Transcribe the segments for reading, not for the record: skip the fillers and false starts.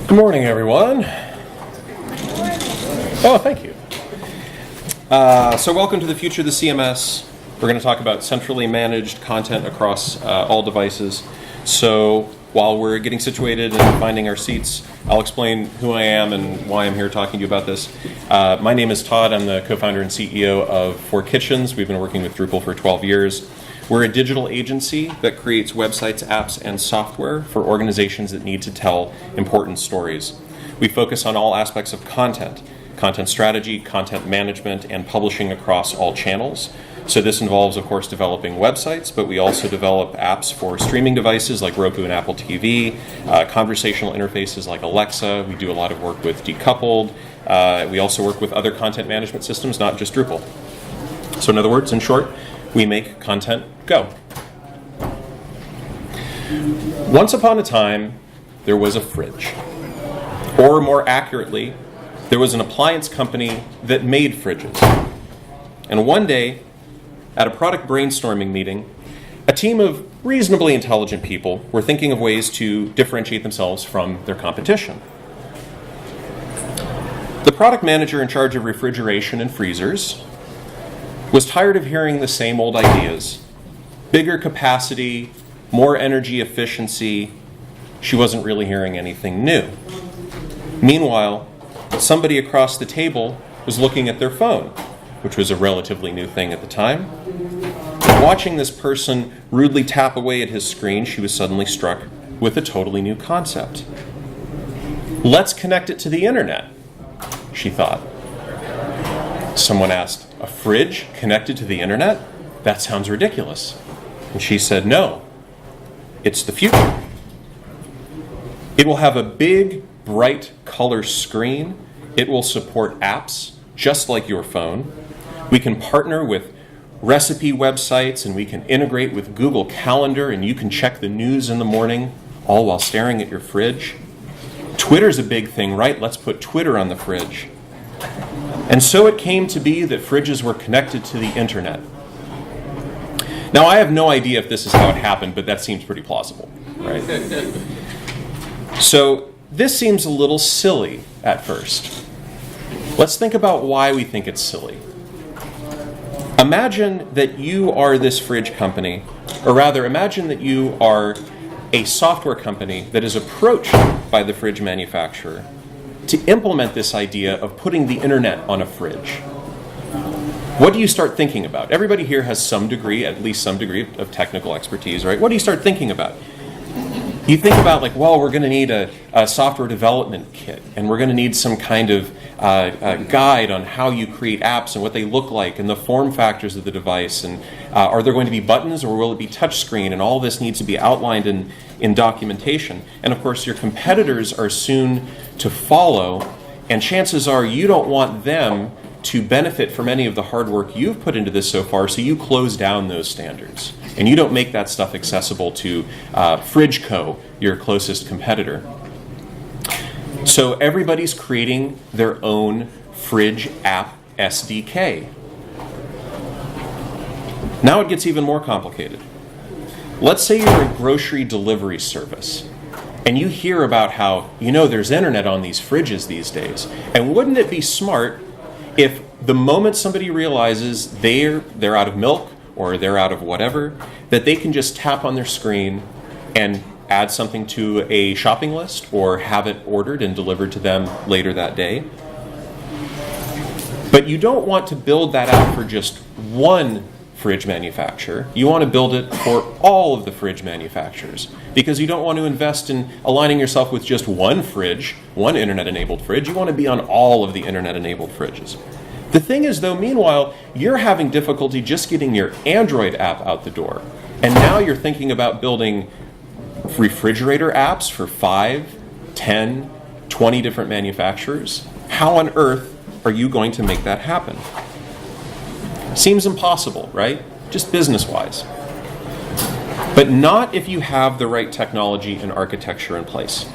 Good morning, everyone. Oh, thank you. So welcome to the future of the CMS. We're going to talk about centrally managed content across all devices. So while we're getting situated and finding our seats, I'll explain who I am and why I'm here talking to you about this. My name is Todd. I'm the co-founder and CEO of Four Kitchens. We've been working with Drupal for 12 years. We're a digital agency that creates websites, apps, and software for organizations that need to tell important stories. We focus on all aspects of content strategy, content management, and publishing across all channels. So this involves, of course, developing websites, but we also develop apps for streaming devices like Roku and Apple TV, conversational interfaces like Alexa. We do a lot of work with Decoupled. We also work with other content management systems, not just Drupal. So in other words, in short, we make content go. Once upon a time, there was a fridge. Or more accurately, there was an appliance company that made fridges. And one day, at a product brainstorming meeting, a team of reasonably intelligent people were thinking of ways to differentiate themselves from their competition. The product manager in charge of refrigeration and freezers was tired of hearing the same old ideas. Bigger capacity, more energy efficiency. She wasn't really hearing anything new. Meanwhile, somebody across the table was looking at their phone, which was a relatively new thing at the time. Watching this person rudely tap away at his screen, she was suddenly struck with a totally new concept. Let's connect it to the internet, she thought. Someone asked, a fridge connected to the internet? That sounds ridiculous. And she said, no, it's the future. It will have a big, bright color screen. It will support apps just like your phone. We can partner with recipe websites and we can integrate with Google Calendar and you can check the news in the morning all while staring at your fridge. Twitter's a big thing, right? Let's put Twitter on the fridge. And so it came to be that fridges were connected to the internet. Now, I have no idea if this is how it happened, but that seems pretty plausible, right? So this seems a little silly at first. Let's think about why we think it's silly. Imagine that you are this fridge company, or rather, imagine that you are a software company that is approached by the fridge manufacturer to implement this idea of putting the internet on a fridge. What do you start thinking about? Everybody here has some degree, at least some degree of technical expertise, right? What do you start thinking about? You think about like, well, we're going to need a software development kit, and we're going to need some kind of guide on how you create apps and what they look like and the form factors of the device, and are there going to be buttons or will it be touchscreen, and all this needs to be outlined in documentation. And of course, your competitors are soon to follow, and chances are you don't want them to benefit from any of the hard work you've put into this so far, so you close down those standards. And you don't make that stuff accessible to FridgeCo, your closest competitor. So everybody's creating their own fridge app SDK. Now it gets even more complicated. Let's say you're a grocery delivery service, and you hear about how, there's internet on these fridges these days. And wouldn't it be smart if the moment somebody realizes they're out of milk or they're out of whatever, that they can just tap on their screen and add something to a shopping list or have it ordered and delivered to them later that day? But you don't want to build that out for just one fridge manufacturer. You want to build it for all of the fridge manufacturers because you don't want to invest in aligning yourself with just one fridge, one internet-enabled fridge. You want to be on all of the internet-enabled fridges. The thing is, though, meanwhile, you're having difficulty just getting your Android app out the door. And now you're thinking about building refrigerator apps for 5, 10, 20 different manufacturers. How on earth are you going to make that happen? Seems impossible, right? Just business-wise. But not if you have the right technology and architecture in place.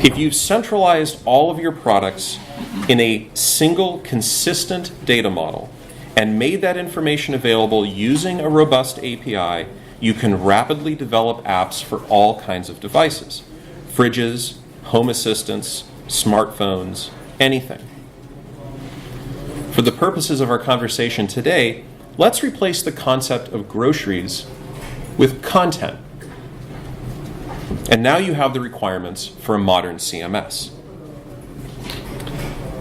If you've centralized all of your products in a single, consistent data model and made that information available using a robust API, you can rapidly develop apps for all kinds of devices. Fridges, home assistants, smartphones, anything. For the purposes of our conversation today, let's replace the concept of groceries with content. And now you have the requirements for a modern CMS.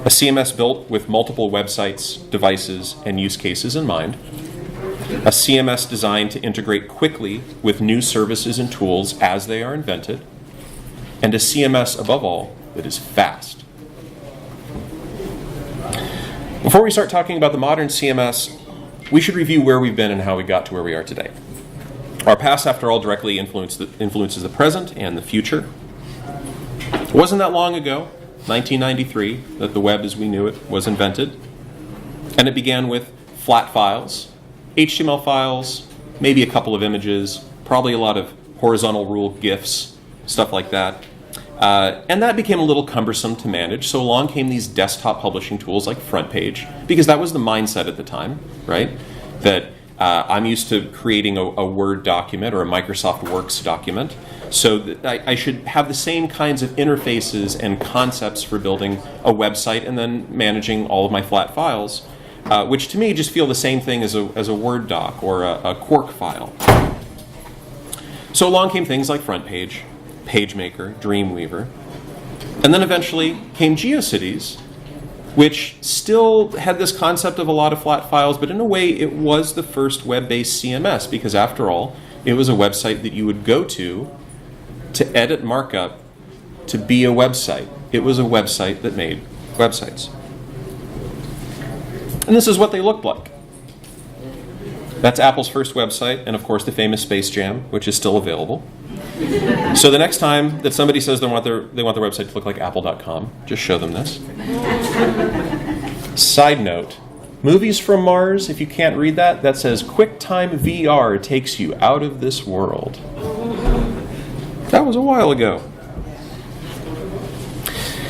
A CMS built with multiple websites, devices, and use cases in mind. A CMS designed to integrate quickly with new services and tools as they are invented. And a CMS, above all, that is fast. Before we start talking about the modern CMS, we should review where we've been and how we got to where we are today. Our past, after all, directly influences the present and the future. It wasn't that long ago, 1993, that the web as we knew it was invented. And it began with flat files, HTML files, maybe a couple of images, probably a lot of horizontal rule GIFs, stuff like that. And that became a little cumbersome to manage, so along came these desktop publishing tools like FrontPage, because that was the mindset at the time, right? That I'm used to creating a Word document or a Microsoft Works document, so that I should have the same kinds of interfaces and concepts for building a website and then managing all of my flat files, which to me just feel the same thing as a Word doc or a Quark file. So along came things like FrontPage, PageMaker, Dreamweaver, and then eventually came GeoCities, which still had this concept of a lot of flat files, but in a way it was the first web-based CMS, because after all, it was a website that you would go to edit markup to be a website. It was a website that made websites. And this is what they looked like. That's Apple's first website, and of course the famous Space Jam, which is still available. So the next time that somebody says they want their website to look like apple.com, just show them this. Side note, Movies from Mars, if you can't read that, that says QuickTime VR takes you out of this world. That was a while ago.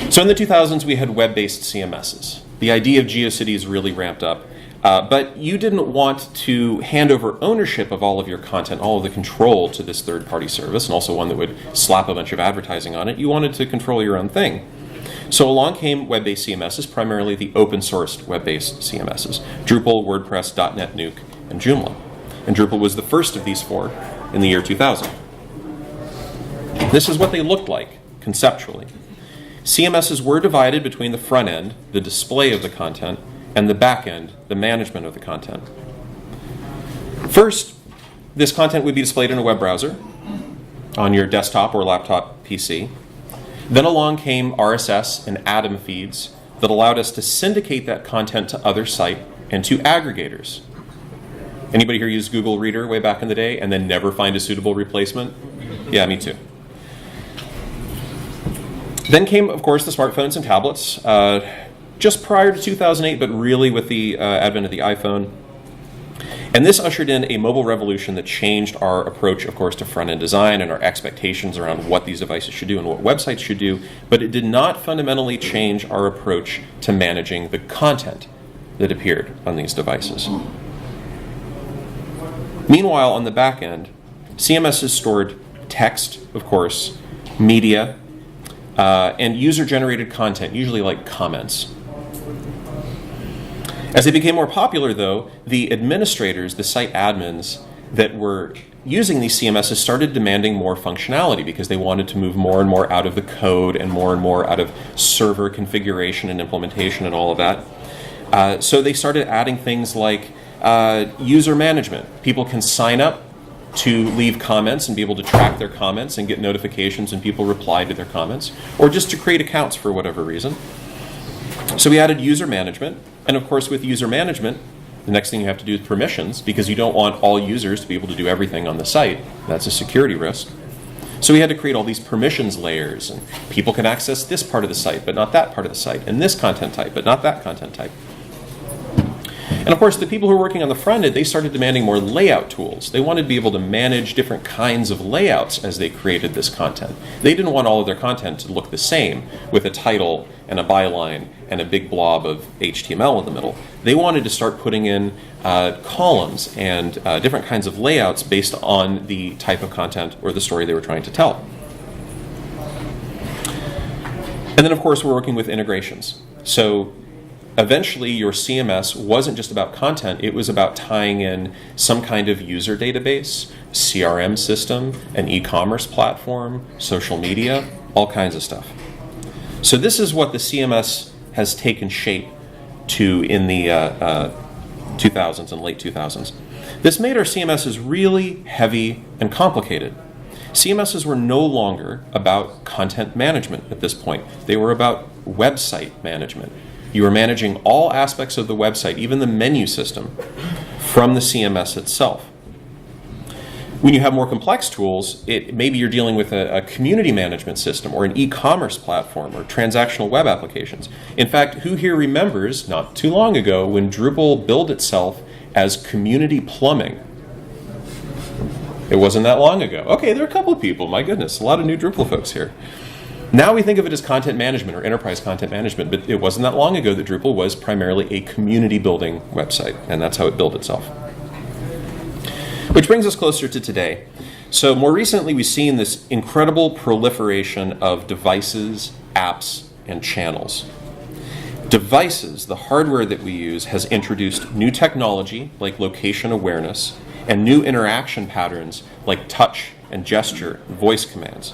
So in the 2000s, we had web-based CMSs. The idea of GeoCities really ramped up. But you didn't want to hand over ownership of all of your content, all of the control to this third-party service, and also one that would slap a bunch of advertising on it. You wanted to control your own thing. So along came web-based CMSs, primarily the open-sourced web-based CMSs, Drupal, WordPress, .NET Nuke, and Joomla. And Drupal was the first of these four in the year 2000. This is what they looked like, conceptually. CMSs were divided between the front end, the display of the content, and the back end, the management of the content. First, this content would be displayed in a web browser on your desktop or laptop PC. Then along came RSS and Atom feeds that allowed us to syndicate that content to other sites and to aggregators. Anybody here use Google Reader way back in the day and then never find a suitable replacement? Yeah, me too. Then came, of course, the smartphones and tablets. Just prior to 2008, but really with the advent of the iPhone. And this ushered in a mobile revolution that changed our approach, of course, to front-end design and our expectations around what these devices should do and what websites should do, but it did not fundamentally change our approach to managing the content that appeared on these devices. Meanwhile, on the back end, CMSs stored text, of course, media, and user-generated content, usually like comments. As they became more popular, though, the administrators, the site admins that were using these CMSs started demanding more functionality because they wanted to move more and more out of the code and more out of server configuration and implementation and all of that. So they started adding things like user management. People can sign up to leave comments and be able to track their comments and get notifications and people reply to their comments, or just to create accounts for whatever reason. So we added user management. And of course, with user management, the next thing you have to do is permissions, because you don't want all users to be able to do everything on the site. That's a security risk. So we had to create all these permissions layers, and people can access this part of the site, but not that part of the site, and this content type, but not that content type. And of course, the people who were working on the front end, they started demanding more layout tools. They wanted to be able to manage different kinds of layouts as they created this content. They didn't want all of their content to look the same, with a title and a byline and a big blob of HTML in the middle. They wanted to start putting in columns and different kinds of layouts based on the type of content or the story they were trying to tell. And then, of course, we're working with integrations. So eventually, your CMS wasn't just about content, it was about tying in some kind of user database, CRM system, an e-commerce platform, social media, all kinds of stuff. So this is what the CMS has taken shape to in the 2000s and late 2000s. This made our CMSs really heavy and complicated. CMSs were no longer about content management at this point. They were about website management. You were managing all aspects of the website, even the menu system, from the CMS itself. When you have more complex tools, maybe you're dealing with a community management system or an e-commerce platform or transactional web applications. In fact, who here remembers, not too long ago, when Drupal billed itself as community plumbing? It wasn't that long ago. Okay, there are a couple of people, my goodness, a lot of new Drupal folks here. Now we think of it as content management or enterprise content management, but it wasn't that long ago that Drupal was primarily a community building website, and that's how it built itself. Which brings us closer to today. So more recently, we've seen this incredible proliferation of devices, apps, and channels. Devices, the hardware that we use, has introduced new technology like location awareness and new interaction patterns like touch and gesture, voice commands.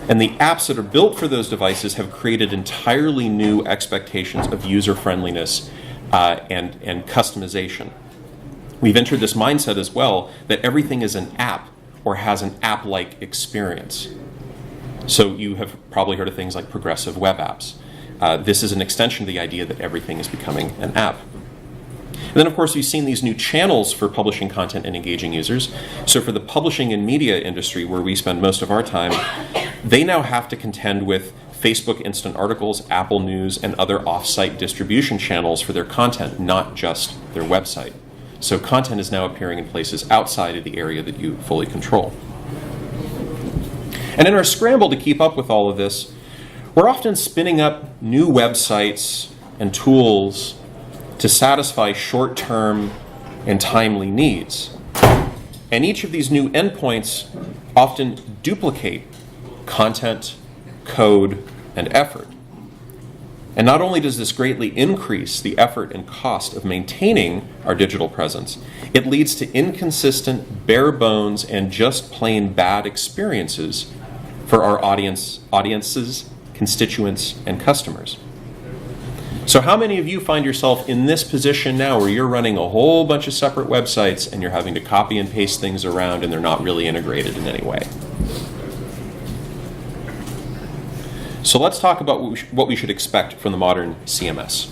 And the apps that are built for those devices have created entirely new expectations of user-friendliness and customization. We've entered this mindset as well that everything is an app or has an app-like experience. So you have probably heard of things like progressive web apps. This is an extension of the idea that everything is becoming an app. And then, of course, we've seen these new channels for publishing content and engaging users. So for the publishing and media industry, where we spend most of our time, they now have to contend with Facebook Instant Articles, Apple News, and other off-site distribution channels for their content, not just their website. So content is now appearing in places outside of the area that you fully control. And in our scramble to keep up with all of this, we're often spinning up new websites and tools to satisfy short-term and timely needs. And each of these new endpoints often duplicate content, code, and effort. And not only does this greatly increase the effort and cost of maintaining our digital presence, it leads to inconsistent, bare bones, and just plain bad experiences for our audiences, constituents, and customers. So how many of you find yourself in this position now where you're running a whole bunch of separate websites and you're having to copy and paste things around and they're not really integrated in any way? So let's talk about what we should expect from the modern CMS.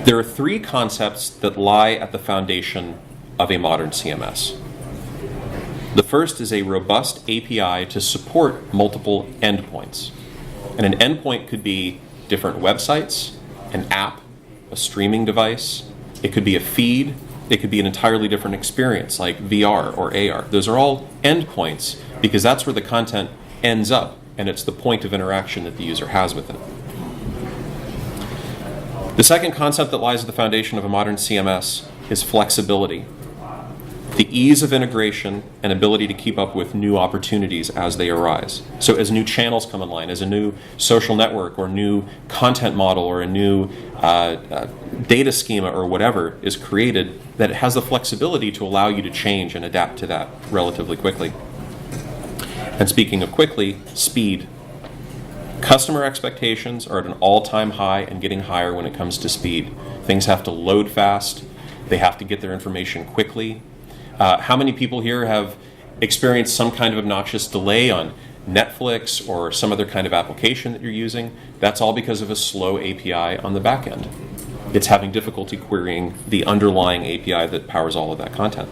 There are three concepts that lie at the foundation of a modern CMS. The first is a robust API to support multiple endpoints. And an endpoint could be different websites, an app, a streaming device. It could be a feed. It could be an entirely different experience like VR or AR. Those are all endpoints because that's where the content ends up, and it's the point of interaction that the user has with it. The second concept that lies at the foundation of a modern CMS is flexibility. The ease of integration and ability to keep up with new opportunities as they arise. So as new channels come online, as a new social network or new content model or a new data schema or whatever is created, that it has the flexibility to allow you to change and adapt to that relatively quickly. And speaking of quickly, speed. Customer expectations are at an all-time high and getting higher when it comes to speed. Things have to load fast. They have to get their information quickly. How many people here have experienced some kind of obnoxious delay on Netflix or some other kind of application that you're using? That's all because of a slow API on the back end. It's having difficulty querying the underlying API that powers all of that content.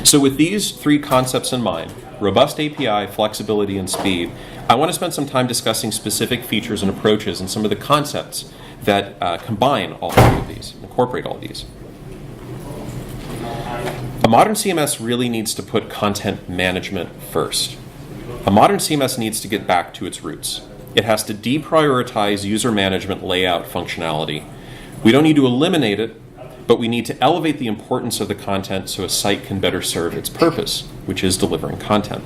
So with these three concepts in mind, robust API, flexibility, and speed, I want to spend some time discussing specific features and approaches and some of the concepts that combine all three of these, incorporate all these. A modern CMS really needs to put content management first. A modern CMS needs to get back to its roots. It has to deprioritize user management layout functionality. We don't need to eliminate it, but we need to elevate the importance of the content so a site can better serve its purpose, which is delivering content.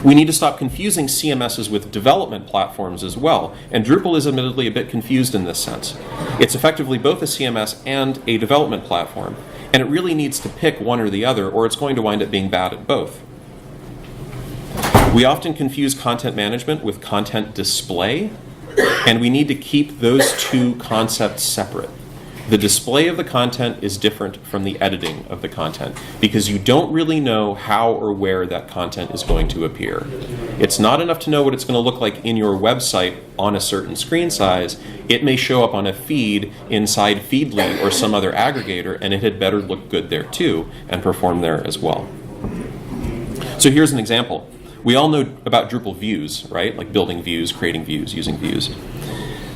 We need to stop confusing CMSs with development platforms as well, and Drupal is admittedly a bit confused in this sense. It's effectively both a CMS and a development platform, and it really needs to pick one or the other, or it's going to wind up being bad at both. We often confuse content management with content display, and we need to keep those two concepts separate. The display of the content is different from the editing of the content because you don't really know how or where that content is going to appear. It's not enough to know what it's going to look like in your website on a certain screen size. It may show up on a feed inside Feedly or some other aggregator, and it had better look good there too and perform there as well. So here's an example. We all know about Drupal views, right? Like building views, creating views, using views.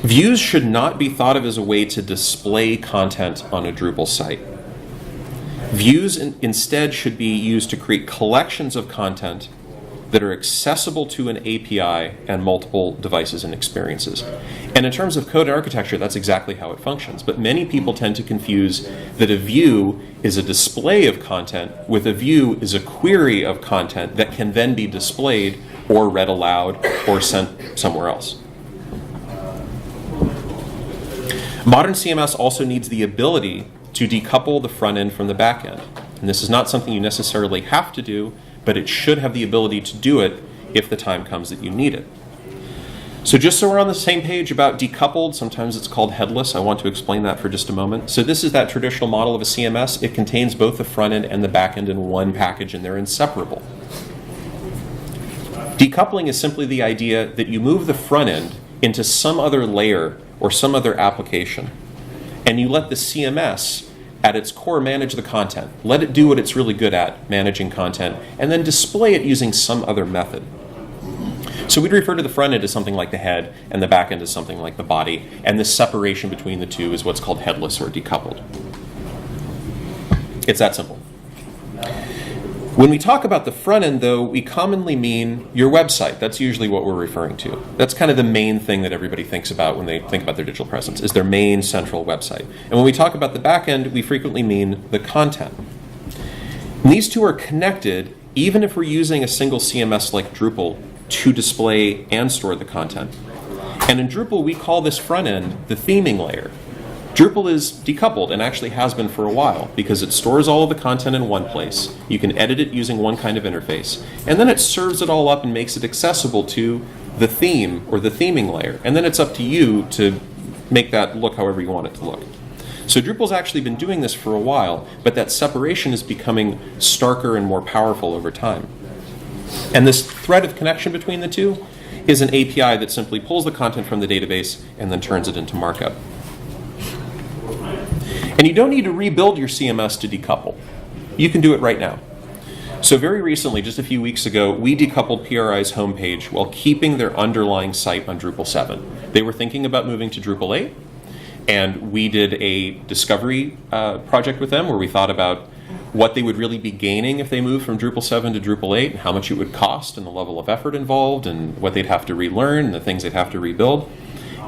Views should not be thought of as a way to display content on a Drupal site. Views instead should be used to create collections of content that are accessible to an API and multiple devices and experiences. And in terms of code and architecture, that's exactly how it functions. But many people tend to confuse that a view is a display of content with a view is a query of content that can then be displayed or read aloud or sent somewhere else. Modern CMS also needs the ability to decouple the front end from the back end. And this is not something you necessarily have to do, but it should have the ability to do it if the time comes that you need it. So just so we're on the same page about decoupled, sometimes it's called headless. I want to explain that for just a moment. So this is that traditional model of a CMS. It contains both the front end and the back end in one package, and they're inseparable. Decoupling is simply the idea that you move the front end into some other layer or some other application, and you let the CMS at its core manage the content. Let it do what it's really good at, managing content, and then display it using some other method. So we'd refer to the front end as something like the head and the back end as something like the body, and this separation between the two is what's called headless or decoupled. It's that simple. When we talk about the front end, though, we commonly mean your website. That's usually what we're referring to. That's kind of the main thing that everybody thinks about when they think about their digital presence, is their main central website. And when we talk about the back end, we frequently mean the content. And these two are connected, even if we're using a single CMS like Drupal to display and store the content. And in Drupal, we call this front end the theming layer. Drupal is decoupled and actually has been for a while because it stores all of the content in one place. You can edit it using one kind of interface. And then it serves it all up and makes it accessible to the theme or the theming layer. And then it's up to you to make that look however you want it to look. So Drupal's actually been doing this for a while, but that separation is becoming starker and more powerful over time. And this thread of connection between the two is an API that simply pulls the content from the database and then turns it into markup. And you don't need to rebuild your CMS to decouple. You can do it right now. So very recently, just a few weeks ago, we decoupled PRI's homepage while keeping their underlying site on Drupal 7. They were thinking about moving to Drupal 8, and we did a discovery project with them where we thought about what they would really be gaining if they moved from Drupal 7 to Drupal 8 and how much it would cost and the level of effort involved and what they'd have to relearn and the things they'd have to rebuild.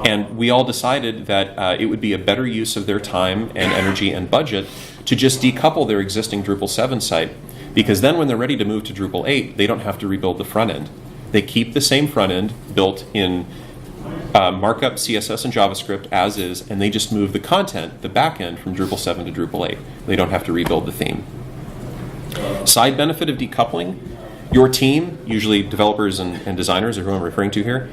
And we all decided that it would be a better use of their time and energy and budget to just decouple their existing Drupal 7 site, because then when they're ready to move to Drupal 8, they don't have to rebuild the front end. They keep the same front end built in markup, CSS, and JavaScript as is, and they just move the content, the back end, from Drupal 7 to Drupal 8. They don't have to rebuild the theme. Side benefit of decoupling, your team, usually developers and designers are who I'm referring to here,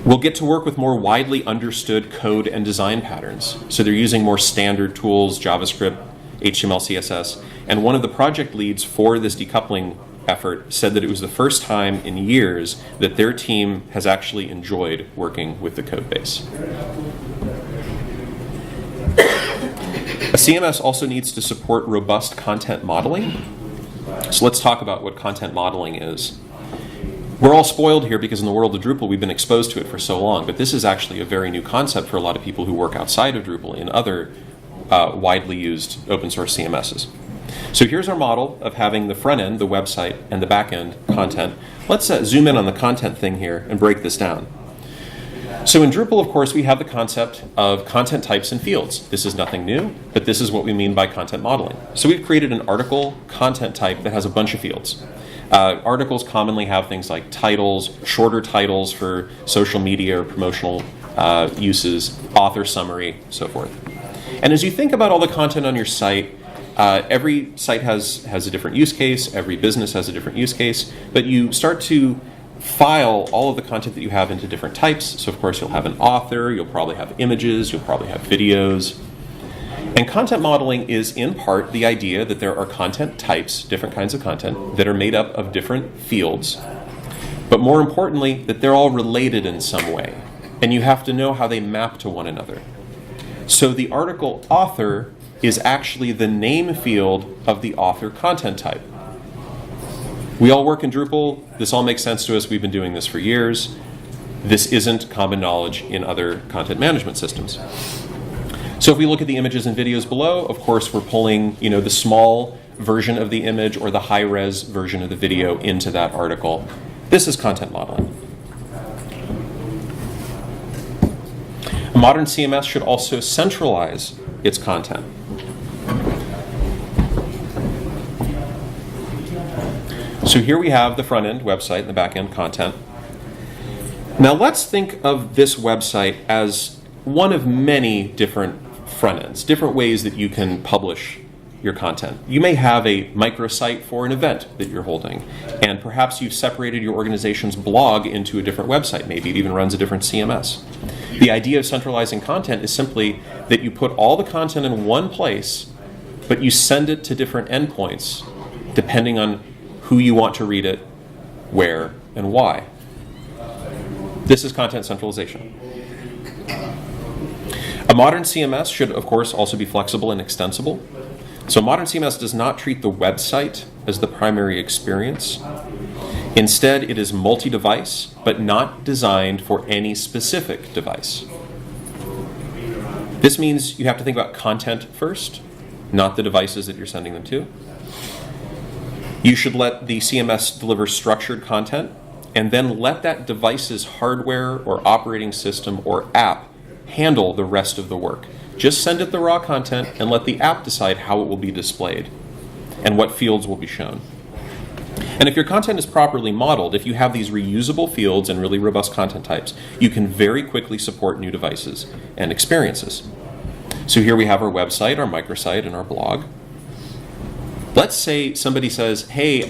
will get to work with more widely understood code and design patterns. So they're using more standard tools, JavaScript, HTML, CSS. And one of the project leads for this decoupling effort said that it was the first time in years that their team has actually enjoyed working with the code base. A CMS also needs to support robust content modeling. So let's talk about what content modeling is. We're all spoiled here because in the world of Drupal, we've been exposed to it for so long, but this is actually a very new concept for a lot of people who work outside of Drupal in other widely used open source CMSs. So here's our model of having the front end, the website, and the back end content. Let's zoom in on the content thing here and break this down. So in Drupal, of course, we have the concept of content types and fields. This is nothing new, but this is what we mean by content modeling. So we've created an article content type that has a bunch of fields. Articles commonly have things like titles, shorter titles for social media or promotional uses, author summary, so forth. And as you think about all the content on your site, every site has a different use case, every business has a different use case, but you start to file all of the content that you have into different types. So of course you'll have an author, you'll probably have images, you'll probably have videos. And content modeling is in part the idea that there are content types, different kinds of content, that are made up of different fields, but more importantly, that they're all related in some way. And you have to know how they map to one another. So the article author is actually the name field of the author content type. We all work in Drupal. This all makes sense to us. We've been doing this for years. This isn't common knowledge in other content management systems. So if we look at the images and videos below, of course, we're pulling, the small version of the image or the high-res version of the video into that article. This is content modeling. A modern CMS should also centralize its content. So here we have the front-end website and the back-end content. Now let's think of this website as one of many different front ends, different ways that you can publish your content. You may have a microsite for an event that you're holding, and perhaps you've separated your organization's blog into a different website. Maybe it even runs a different CMS. The idea of centralizing content is simply that you put all the content in one place, but you send it to different endpoints depending on who you want to read it, where, and why. This is content centralization. A modern CMS should, of course, also be flexible and extensible. So modern CMS does not treat the website as the primary experience. Instead, it is multi-device, but not designed for any specific device. This means you have to think about content first, not the devices that you're sending them to. You should let the CMS deliver structured content, and then let that device's hardware or operating system or app handle the rest of the work. Just send it the raw content and let the app decide how it will be displayed and what fields will be shown. And if your content is properly modeled, if you have these reusable fields and really robust content types, you can very quickly support new devices and experiences. So here we have our website, our microsite, and our blog. Let's say somebody says, hey,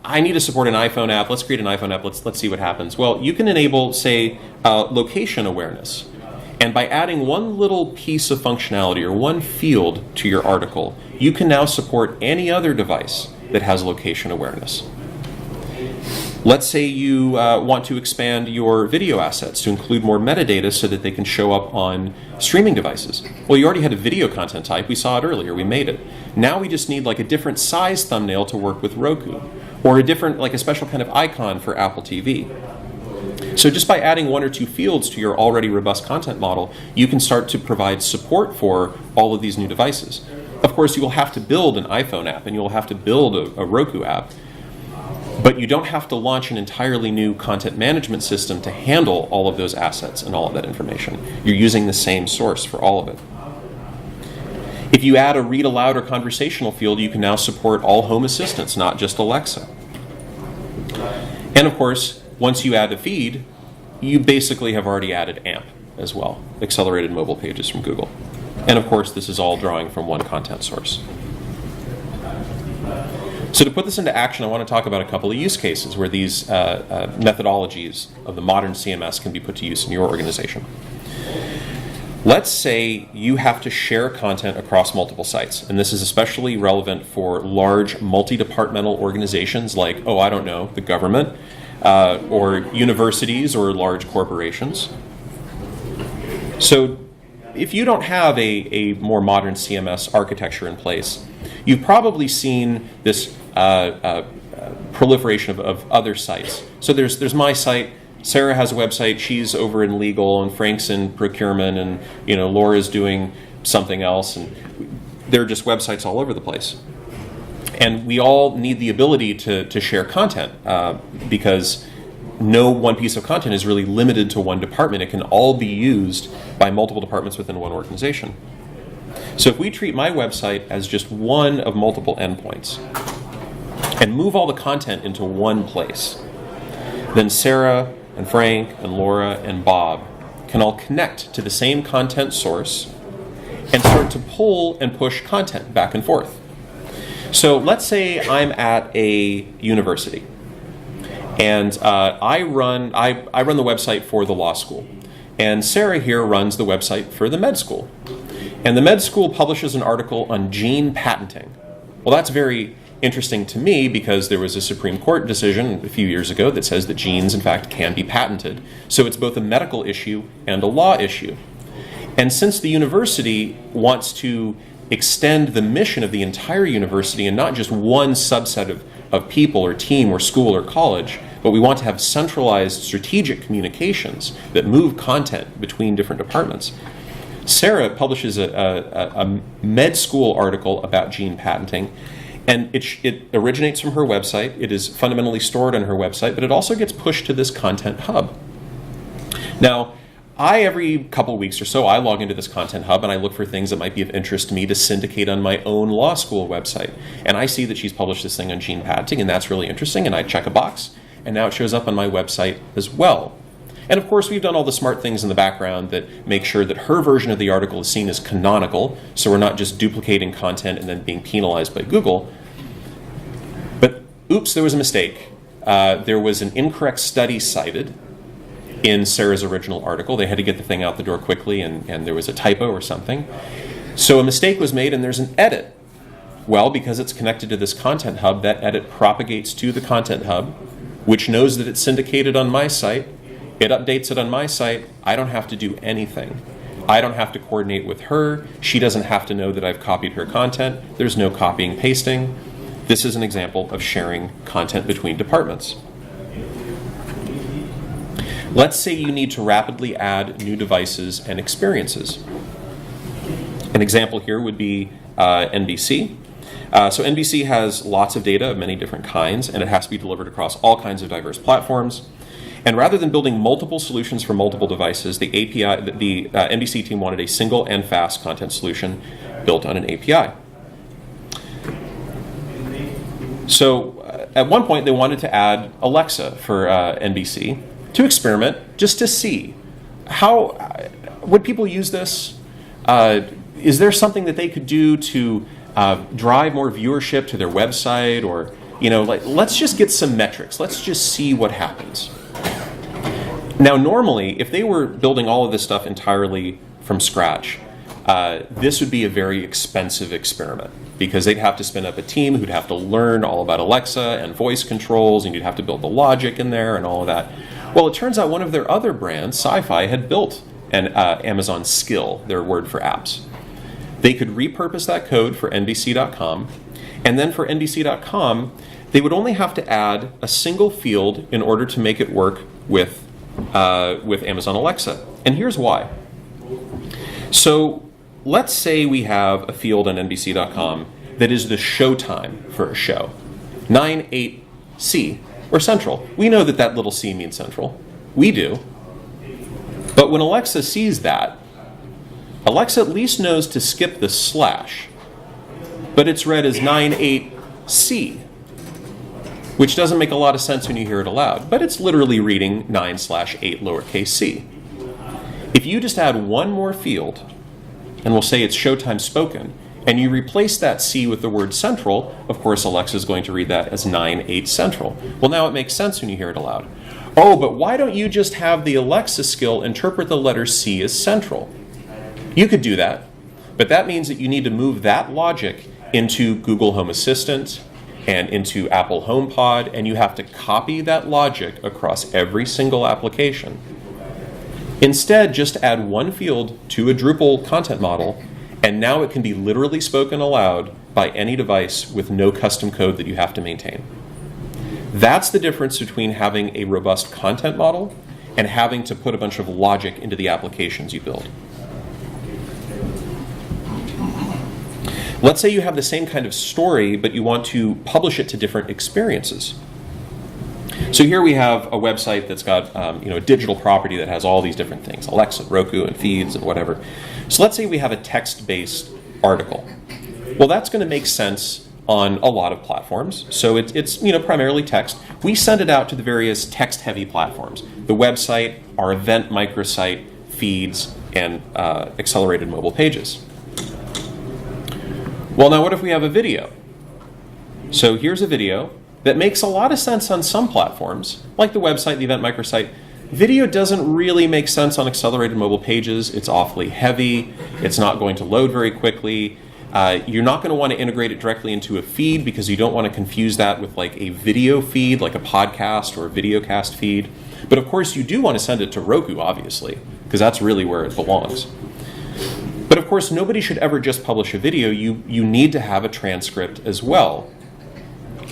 I need to support an iPhone app. Let's create an iPhone app. Let's see what happens. Well, you can enable, say, location awareness. And by adding one little piece of functionality or one field to your article, you can now support any other device that has location awareness. Let's say you want to expand your video assets to include more metadata so that they can show up on streaming devices. Well, you already had a video content type. We saw it earlier. We made it. Now we just need like a different size thumbnail to work with Roku, or a different, like a special kind of icon for Apple TV. So just by adding one or two fields to your already robust content model, you can start to provide support for all of these new devices. Of course, you will have to build an iPhone app and you will have to build a Roku app, but you don't have to launch an entirely new content management system to handle all of those assets and all of that information. You're using the same source for all of it. If you add a read aloud or conversational field, you can now support all home assistants, not just Alexa. And of course, once you add a feed, you basically have already added AMP as well, accelerated mobile pages from Google. And of course, this is all drawing from one content source. So to put this into action, I want to talk about a couple of use cases where these methodologies of the modern CMS can be put to use in your organization. Let's say you have to share content across multiple sites, and this is especially relevant for large multi-departmental organizations like, the government, or universities or large corporations. So if you don't have a more modern CMS architecture in place, you've probably seen this proliferation of other sites. So there's my site. Sarah has a website. She's over in legal, and Frank's in procurement, and Laura's doing something else, and there are just websites all over the place. And we all need the ability to share content because no one piece of content is really limited to one department. It can all be used by multiple departments within one organization. So if we treat my website as just one of multiple endpoints, and move all the content into one place. Then Sarah and Frank and Laura and Bob can all connect to the same content source and start to pull and push content back and forth. So let's say I'm at a university, and I run the website for the law school, and Sarah here runs the website for the med school. And the med school publishes an article on gene patenting. Well, that's very interesting to me because there was a Supreme Court decision a few years ago that says that genes, in fact, can be patented. So it's both a medical issue and a law issue. And since the university wants to extend the mission of the entire university and not just one subset of people or team or school or college, but we want to have centralized strategic communications that move content between different departments, Sarah publishes a med school article about gene patenting, and it originates from her website. It is fundamentally stored on her website, but it also gets pushed to this content hub. Now, every couple of weeks or so, I log into this content hub and I look for things that might be of interest to me to syndicate on my own law school website. And I see that she's published this thing on gene patenting, and that's really interesting, and I check a box, and now it shows up on my website as well. And of course, we've done all the smart things in the background that make sure that her version of the article is seen as canonical, so we're not just duplicating content and then being penalized by Google. But oops, there was a mistake. There was an incorrect study cited in Sarah's original article. They had to get the thing out the door quickly, and there was a typo or something. So a mistake was made, and there's an edit. Well, because it's connected to this content hub, that edit propagates to the content hub, which knows that it's syndicated on my site. It updates it on my site. I don't have to do anything. I don't have to coordinate with her. She doesn't have to know that I've copied her content. There's no copying, pasting. This is an example of sharing content between departments. Let's say you need to rapidly add new devices and experiences. An example here would be NBC. So NBC has lots of data of many different kinds, and it has to be delivered across all kinds of diverse platforms. And rather than building multiple solutions for multiple devices, the NBC team wanted a single and fast content solution built on an API. So at one point, they wanted to add Alexa for NBC to experiment, just to see how would people use this. Is there something that they could do to drive more viewership to their website, or let's just get some metrics. Let's just see what happens. Now, normally, if they were building all of this stuff entirely from scratch, this would be a very expensive experiment because they'd have to spin up a team who'd have to learn all about Alexa and voice controls, and you'd have to build the logic in there and all of that. Well, it turns out one of their other brands, Sci-Fi, had built an Amazon Skill, their word for apps. They could repurpose that code for NBC.com, and then for NBC.com, they would only have to add a single field in order to make it work with Amazon Alexa. And here's why. So let's say we have a field on NBC.com that is the show time for a show, 9/8C, or Central. We know that little C means Central. We do. But when Alexa sees that, Alexa at least knows to skip the slash, but it's read as 9/8C, which doesn't make a lot of sense when you hear it aloud, but it's literally reading 9/8 lowercase c. If you just add one more field, and we'll say it's showtime spoken, and you replace that C with the word central, of course Alexa is going to read that as 9/8 central. Well, now it makes sense when you hear it aloud. Oh, but why don't you just have the Alexa skill interpret the letter C as central? You could do that, but that means that you need to move that logic into Google Home Assistant and into Apple HomePod, and you have to copy that logic across every single application. Instead, just add one field to a Drupal content model, and now it can be literally spoken aloud by any device with no custom code that you have to maintain. That's the difference between having a robust content model and having to put a bunch of logic into the applications you build. Let's say you have the same kind of story, but you want to publish it to different experiences. So here we have a website that's got a digital property that has all these different things, Alexa, Roku, and feeds, and whatever. So let's say we have a text-based article. Well, that's going to make sense on a lot of platforms. So it's primarily text. We send it out to the various text-heavy platforms: the website, our event microsite, feeds, and accelerated mobile pages. Well, now what if we have a video? So here's a video that makes a lot of sense on some platforms, like the website, the event microsite. Video doesn't really make sense on accelerated mobile pages. It's awfully heavy. It's not going to load very quickly. You're not going to want to integrate it directly into a feed because you don't want to confuse that with like a video feed, like a podcast or a videocast feed. But of course, you do want to send it to Roku, obviously, because that's really where it belongs. But of course, nobody should ever just publish a video. You need to have a transcript as well.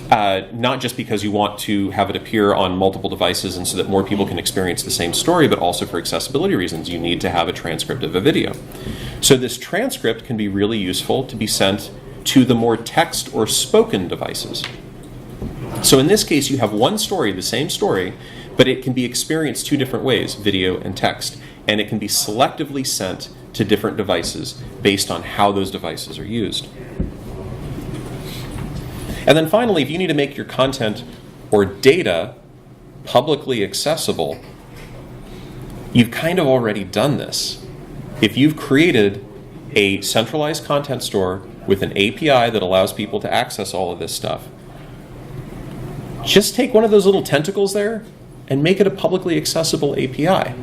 Not just because you want to have it appear on multiple devices and so that more people can experience the same story, but also for accessibility reasons, you need to have a transcript of a video. So this transcript can be really useful to be sent to the more text or spoken devices. So in this case, you have one story, the same story, but it can be experienced two different ways, video and text, and it can be selectively sent to different devices based on how those devices are used. And then finally, if you need to make your content or data publicly accessible, you've kind of already done this. If you've created a centralized content store with an API that allows people to access all of this stuff, just take one of those little tentacles there and make it a publicly accessible API.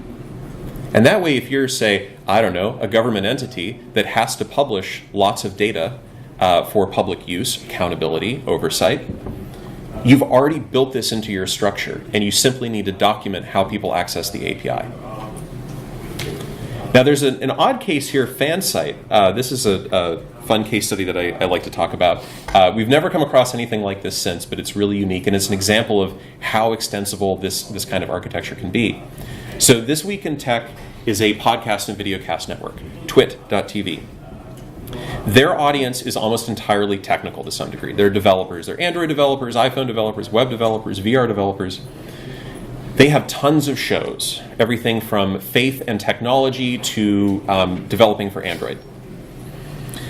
And that way, if you're, say, a government entity that has to publish lots of data for public use, accountability, oversight, you've already built this into your structure, and you simply need to document how people access the API. Now, there's an odd case here, FanSite. This is a fun case study that I like to talk about. We've never come across anything like this since, but it's really unique, and it's an example of how extensible this kind of architecture can be. So This Week in Tech is a podcast and videocast network, twit.tv. Their audience is almost entirely technical to some degree. They're developers. They're Android developers, iPhone developers, web developers, VR developers. They have tons of shows, everything from faith and technology to developing for Android.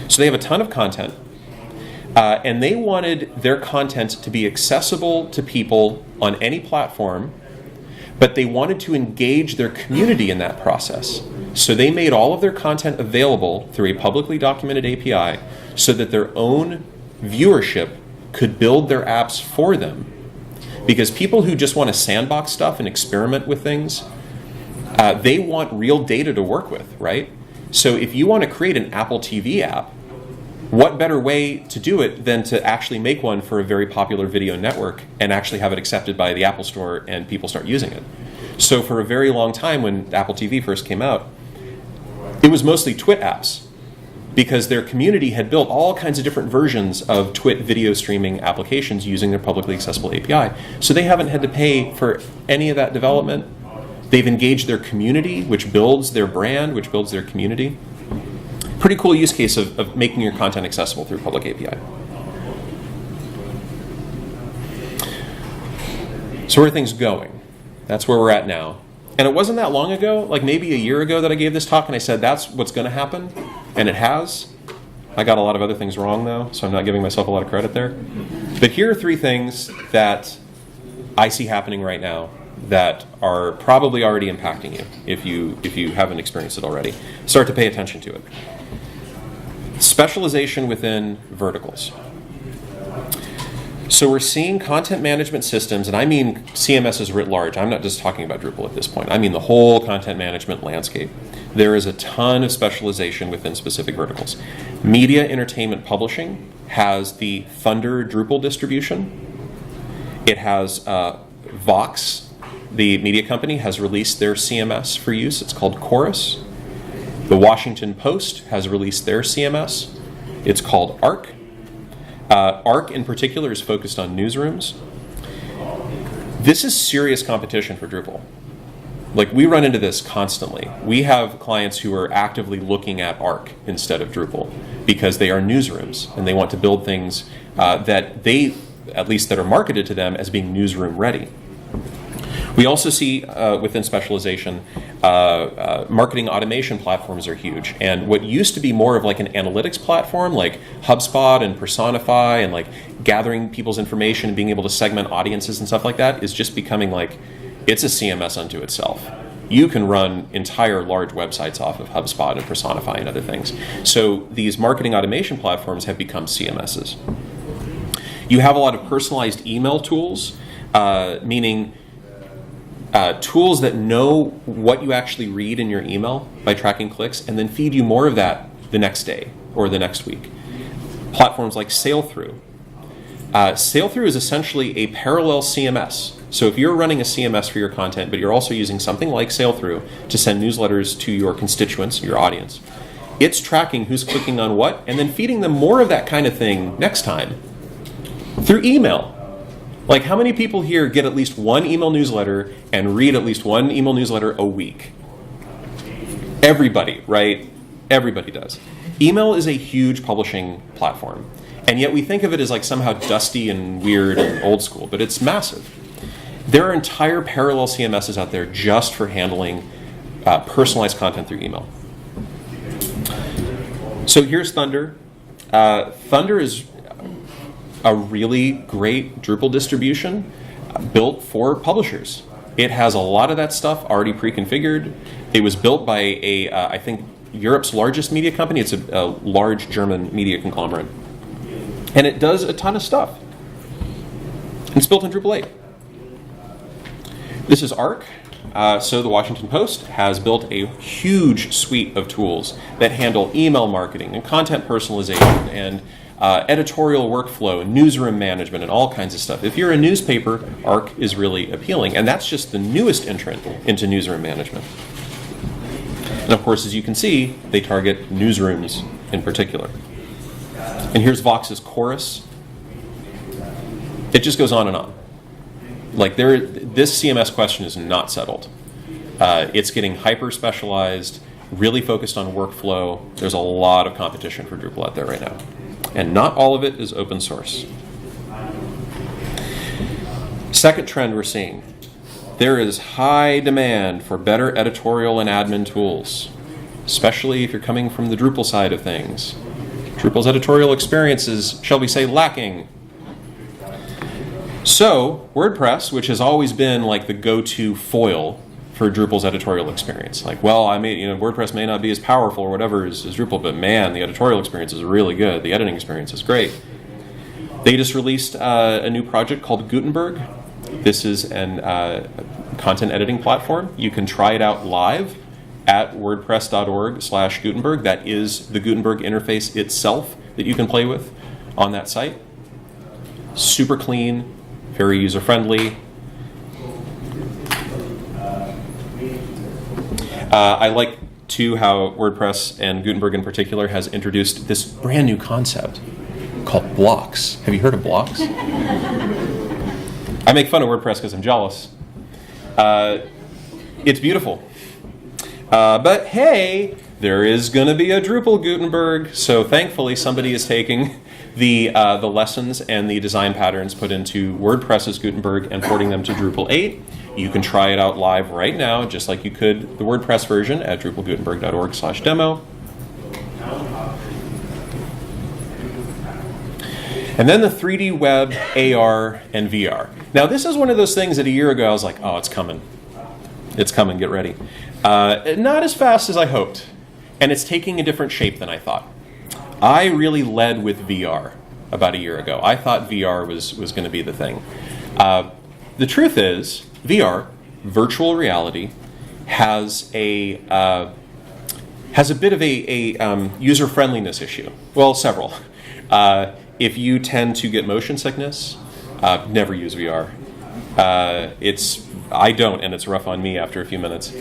So they have a ton of content, and they wanted their content to be accessible to people on any platform, but they wanted to engage their community in that process. So they made all of their content available through a publicly documented API so that their own viewership could build their apps for them. Because people who just want to sandbox stuff and experiment with things, they want real data to work with, right? So if you want to create an Apple TV app, what better way to do it than to actually make one for a very popular video network and actually have it accepted by the Apple Store and people start using it? So for a very long time, when Apple TV first came out, it was mostly Twit apps because their community had built all kinds of different versions of Twit video streaming applications using their publicly accessible API. So they haven't had to pay for any of that development. They've engaged their community, which builds their brand, which builds their community. Pretty cool use case of making your content accessible through a public API. So where are things going? That's where we're at now. And it wasn't that long ago, like maybe a year ago, that I gave this talk and I said that's what's going to happen, and it has. I got a lot of other things wrong though, so I'm not giving myself a lot of credit there. But here are three things that I see happening right now that are probably already impacting you if you haven't experienced it already. Start to pay attention to it. Specialization within verticals. So we're seeing content management systems, and I mean CMSs writ large. I'm not just talking about Drupal at this point. I mean the whole content management landscape. There is a ton of specialization within specific verticals. Media entertainment publishing has the Thunder Drupal distribution. It has Vox, the media company, has released their CMS for use. It's called Chorus. The Washington Post has released their CMS. It's called Arc. Arc in particular is focused on newsrooms. This is serious competition for Drupal. Like, we run into this constantly. We have clients who are actively looking at Arc instead of Drupal because they are newsrooms and they want to build things that they, at least that are marketed to them as being newsroom ready. We also see within specialization, marketing automation platforms are huge. And what used to be more of like an analytics platform, like HubSpot and Personify and like gathering people's information and being able to segment audiences and stuff like that, is just becoming like, it's a CMS unto itself. You can run entire large websites off of HubSpot and Personify and other things. So these marketing automation platforms have become CMSs. You have a lot of personalized email tools, meaning tools that know what you actually read in your email by tracking clicks and then feed you more of that the next day or the next week. Platforms like Sailthrough. Sailthrough is essentially a parallel CMS. So if you're running a CMS for your content, but you're also using something like Sailthrough to send newsletters to your constituents, your audience, it's tracking who's clicking on what and then feeding them more of that kind of thing next time through email. Like, how many people here get at least one email newsletter and read at least one email newsletter a week? Everybody, right? Everybody does. Email is a huge publishing platform, and yet we think of it as like somehow dusty and weird and old school, but it's massive. There are entire parallel CMSs out there just for handling personalized content through email. So here's Thunder. Thunder is a really great Drupal distribution built for publishers. It has a lot of that stuff already pre-configured. It was built by I think, Europe's largest media company. It's a large German media conglomerate. And it does a ton of stuff. It's built in Drupal 8. This is Arc. So the Washington Post has built a huge suite of tools that handle email marketing and content personalization and editorial workflow, newsroom management, and all kinds of stuff. If you're a newspaper, Arc is really appealing, and that's just the newest entrant into newsroom management. And of course, as you can see, they target newsrooms in particular. And here's Vox's Chorus. It just goes on and on. Like, this CMS question is not settled. It's getting hyper-specialized, really focused on workflow. There's a lot of competition for Drupal out there right now. And not all of it is open source. Second trend we're seeing. There is high demand for better editorial and admin tools, especially if you're coming from the Drupal side of things. Drupal's editorial experience is, shall we say, lacking. So, WordPress, which has always been like the go-to foil for Drupal's editorial experience. Like, well, WordPress may not be as powerful or whatever as Drupal, but man, the editorial experience is really good. The editing experience is great. They just released a new project called Gutenberg. This is an content editing platform. You can try it out live at wordpress.org/Gutenberg. That is the Gutenberg interface itself that you can play with on that site. Super clean, very user-friendly. I like, too, how WordPress and Gutenberg in particular has introduced this brand new concept called blocks. Have you heard of blocks? I make fun of WordPress because I'm jealous. It's beautiful. But hey, there is going to be a Drupal Gutenberg, so thankfully somebody is taking the lessons and the design patterns put into WordPress's Gutenberg and porting them to Drupal 8. You can try it out live right now, just like you could the WordPress version at drupalgutenberg.org/demo. And then the 3D web, AR, and VR. Now, this is one of those things that a year ago I was like, oh, it's coming. It's coming, get ready. Not as fast as I hoped. And it's taking a different shape than I thought. I really led with VR about a year ago. I thought VR was going to be the thing. The truth is, VR, virtual reality, has a bit of a user-friendliness issue. Well, several. If you tend to get motion sickness, never use VR. I don't, and it's rough on me after a few minutes.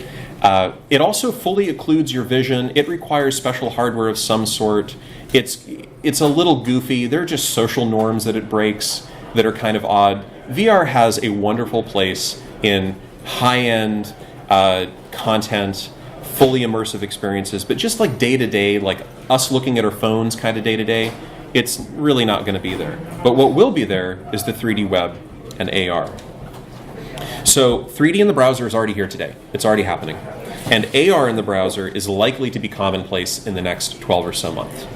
It also fully occludes your vision. It requires special hardware of some sort. It's a little goofy. There are just social norms that it breaks that are kind of odd. VR has a wonderful place in high-end content, fully immersive experiences, but just like day-to-day, like us looking at our phones kind of day-to-day, it's really not going to be there. But what will be there is the 3D web and AR. So 3D in the browser is already here today. It's already happening. And AR in the browser is likely to be commonplace in the next 12 or so months.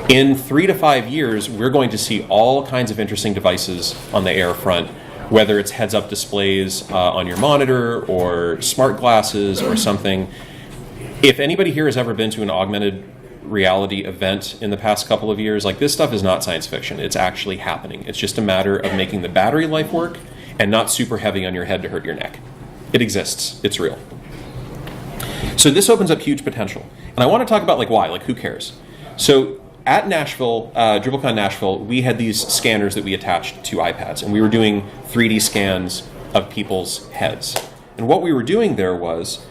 In 3 to 5 years, we're going to see all kinds of interesting devices on the AR front, whether it's heads-up displays on your monitor or smart glasses or something. If anybody here has ever been to an augmented reality event in the past couple of years, like, this stuff is not science fiction. It's actually happening. It's just a matter of making the battery life work and not super heavy on your head to hurt your neck. It exists. It's real. So this opens up huge potential. And I want to talk about, like, why, like, who cares? So at Nashville, DrupalCon Nashville, we had these scanners that we attached to iPads, and we were doing 3D scans of people's heads. And what we were doing there was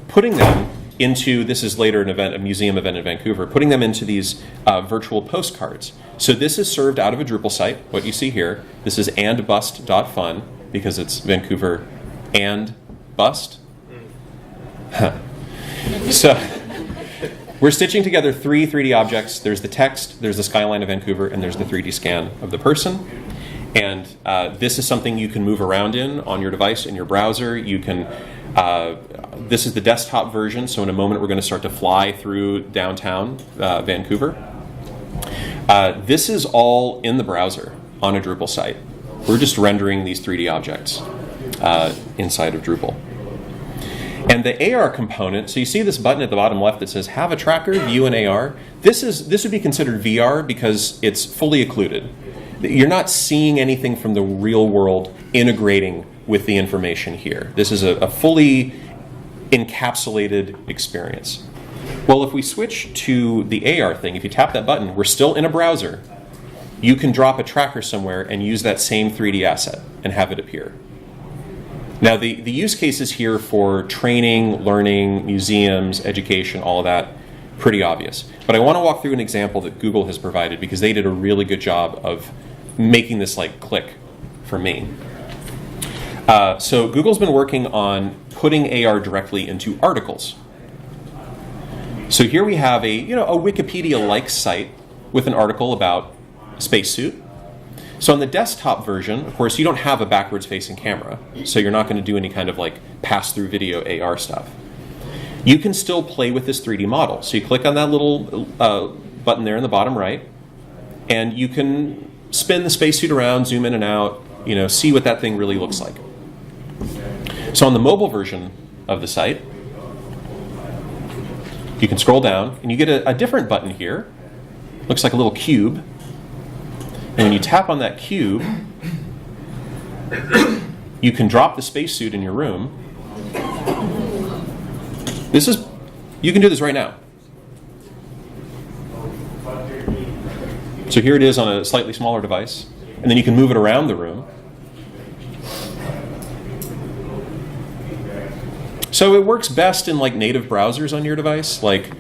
putting them into, this is later an event, a museum event in Vancouver, putting them into these virtual postcards. So this is served out of a Drupal site, what you see here. This is andbust.fun, because it's Vancouver and bust. So we're stitching together 3 3D objects. There's the text, there's the skyline of Vancouver, and there's the 3D scan of the person. And this is something you can move around in on your device, in your browser. You can, this is the desktop version, so in a moment we're going to start to fly through downtown Vancouver. This is all in the browser on a Drupal site. We're just rendering these 3D objects inside of Drupal. And the AR component, so you see this button at the bottom left that says have a tracker, view an AR. This would be considered VR because it's fully occluded. You're not seeing anything from the real world integrating with the information here. This is a fully encapsulated experience. Well, if we switch to the AR thing, if you tap that button, we're still in a browser. You can drop a tracker somewhere and use that same 3D asset and have it appear. Now, the use cases here for training, learning, museums, education, all of that, pretty obvious. But I want to walk through an example that Google has provided because they did a really good job of making this like click for me. So Google's been working on putting AR directly into articles. So here we have a Wikipedia-like site with an article about a spacesuit. So on the desktop version, of course, you don't have a backwards-facing camera, so you're not going to do any kind of like pass-through video AR stuff. You can still play with this 3D model. So you click on that little button there in the bottom right, and you can spin the spacesuit around, zoom in and out, see what that thing really looks like. So on the mobile version of the site, you can scroll down, and you get a different button here. Looks like a little cube. And when you tap on that cube, you can drop the spacesuit in your room. You can do this right now. So here it is on a slightly smaller device, and then you can move it around the room. So it works best in like native browsers on your device, like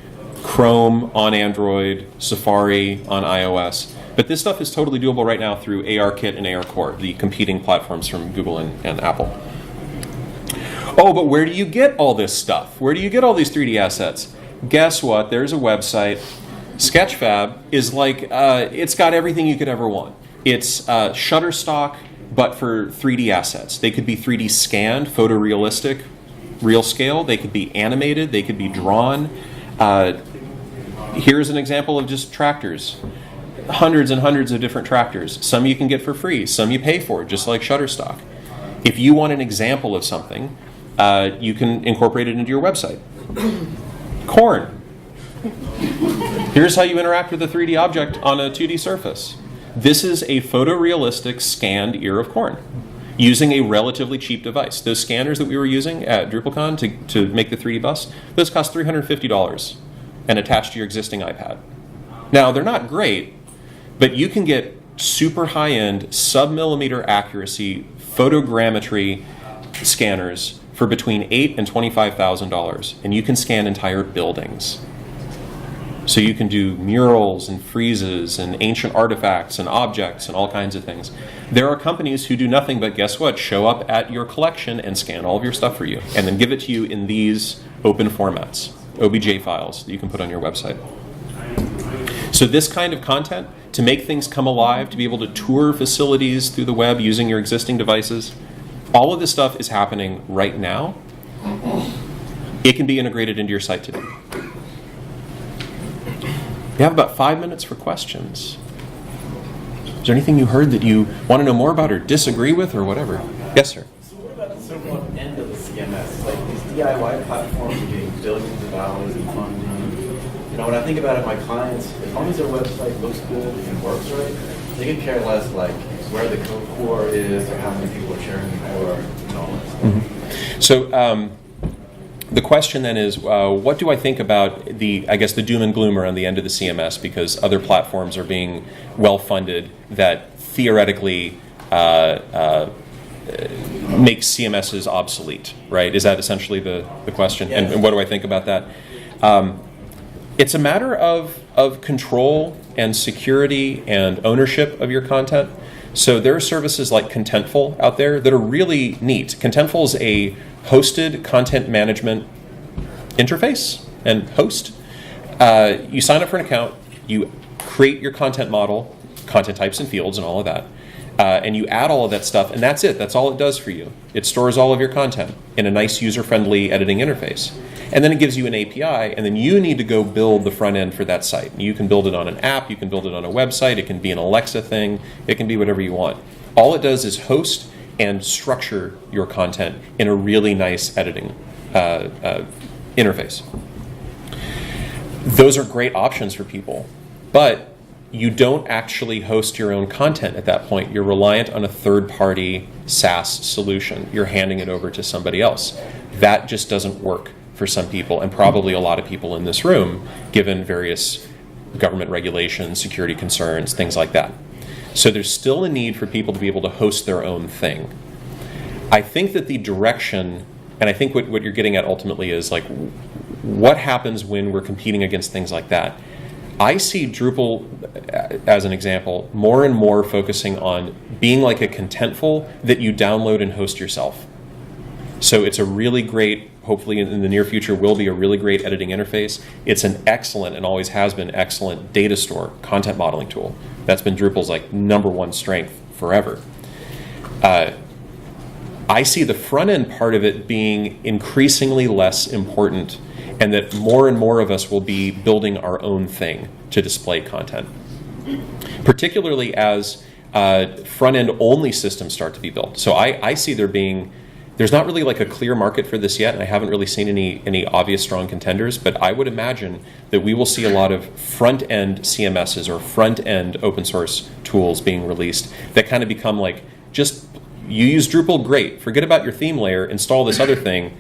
Chrome on Android, Safari on iOS. But this stuff is totally doable right now through ARKit and ARCore, the competing platforms from Google and Apple. Oh, but where do you get all this stuff? Where do you get all these 3D assets? Guess what? There's a website. Sketchfab is like, it's got everything you could ever want. It's Shutterstock, but for 3D assets. They could be 3D scanned, photorealistic, real scale. They could be animated. They could be drawn. Here's an example of just tractors. Hundreds and hundreds of different tractors. Some you can get for free. Some you pay for, just like Shutterstock. If you want an example of something, you can incorporate it into your website. Corn. Here's how you interact with a 3D object on a 2D surface. This is a photorealistic scanned ear of corn using a relatively cheap device. Those scanners that we were using at DrupalCon to make the 3D bus, those cost $350 and attached to your existing iPad. Now, they're not great, but you can get super high-end, sub-millimeter accuracy photogrammetry scanners for between $8,000 and $25,000, and you can scan entire buildings. So you can do murals and friezes and ancient artifacts and objects and all kinds of things. There are companies who do nothing but, guess what, show up at your collection and scan all of your stuff for you, and then give it to you in these open formats, OBJ files that you can put on your website. So this kind of content, to make things come alive, to be able to tour facilities through the web using your existing devices, All of this stuff is happening right now. It can be integrated into your site today. You have about 5 minutes for questions. Is there anything you heard that you want to know more about or disagree with or whatever? Yes, sir. So what about the so-called end of the CMS? Like these DIY platforms are getting billions of dollars in funding. You know, when I think about it, my clients, as long as their website looks good and works right, they could care less like where the code core is or how many people are sharing the core and all that stuff. Mm-hmm. So the question then is, what do I think about the doom and gloom around the end of the CMS, because other platforms are being well funded that theoretically makes CMSs obsolete, right? Is that essentially the question? Yes. And what do I think about that? It's a matter of control and security and ownership of your content. So there are services like Contentful out there that are really neat. Contentful is a hosted content management interface and host. You sign up for an account, you create your content model, content types and fields and all of that, and you add all of that stuff, and that's it. That's all it does for you. It stores all of your content in a nice user-friendly editing interface. And then it gives you an API, and then you need to go build the front end for that site. You can build it on an app, you can build it on a website, it can be an Alexa thing, it can be whatever you want. All it does is host and structure your content in a really nice editing interface. Those are great options for people, but you don't actually host your own content at that point. You're reliant on a third-party SaaS solution. You're handing it over to somebody else. That just doesn't work for some people, and probably a lot of people in this room, given various government regulations, security concerns, things like that. So there's still a need for people to be able to host their own thing. I think that the direction, and I think what you're getting at ultimately is like, what happens when we're competing against things like that? I see Drupal, as an example, more and more focusing on being like a Contentful that you download and host yourself. So it's a really great, hopefully in the near future will be a really great editing interface. It's an excellent, and always has been excellent, data store, content modeling tool. That's been Drupal's like #1 strength forever. I see the front end part of it being increasingly less important, and that more and more of us will be building our own thing to display content. Particularly as front end only systems start to be built. So I see there's not really like a clear market for this yet, and I haven't really seen any obvious strong contenders, but I would imagine that we will see a lot of front-end CMSs or front-end open source tools being released that kind of become like, just, you use Drupal, great. Forget about your theme layer, install this other thing,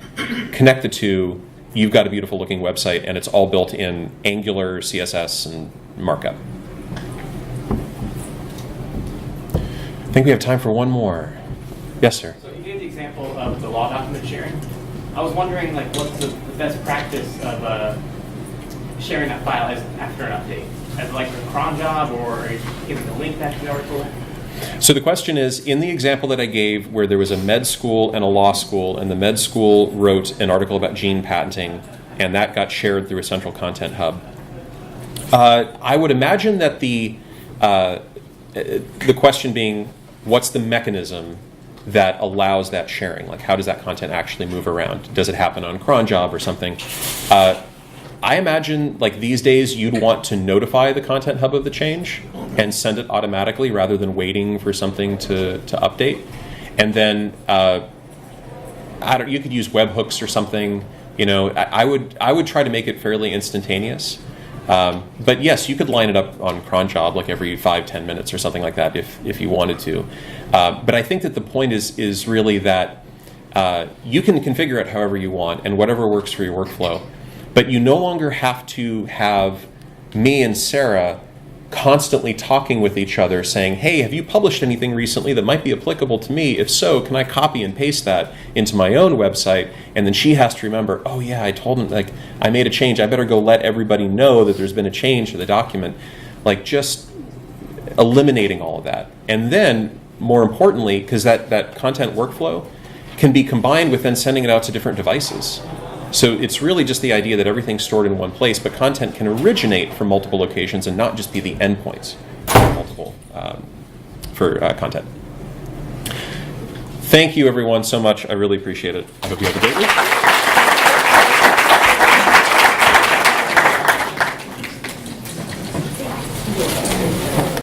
connect the two, you've got a beautiful looking website, and it's all built in Angular, CSS, and markup. I think we have time for one more. Yes, sir. So you gave the example of the law document sharing. I was wondering, like, what's the best practice of sharing that file after an update? As like a cron job, or giving a link back to the article? So the question is, in the example that I gave where there was a med school and a law school, and the med school wrote an article about gene patenting, and that got shared through a central content hub, I would imagine that the question being, what's the mechanism that allows that sharing? Like, how does that content actually move around? Does it happen on cron job or something? I imagine, like, these days you'd want to notify the content hub of the change and send it automatically rather than waiting for something to update. And then you could use webhooks or something. You know, I would try to make it fairly instantaneous. But yes, you could line it up on cron job like every 5-10 minutes or something like that if you wanted to. But I think that the point is really that you can configure it however you want and whatever works for your workflow. But you no longer have to have me and Sarah constantly talking with each other saying, hey, have you published anything recently that might be applicable to me? If so, can I copy and paste that into my own website? And then she has to remember, oh yeah, I told him, like, I made a change. I better go let everybody know that there's been a change to the document. Like, just eliminating all of that. And then, more importantly, because that content workflow can be combined with then sending it out to different devices. So it's really just the idea that everything's stored in one place, but content can originate from multiple locations and not just be the endpoints for content. Thank you, everyone, so much. I really appreciate it. I hope you have a great week.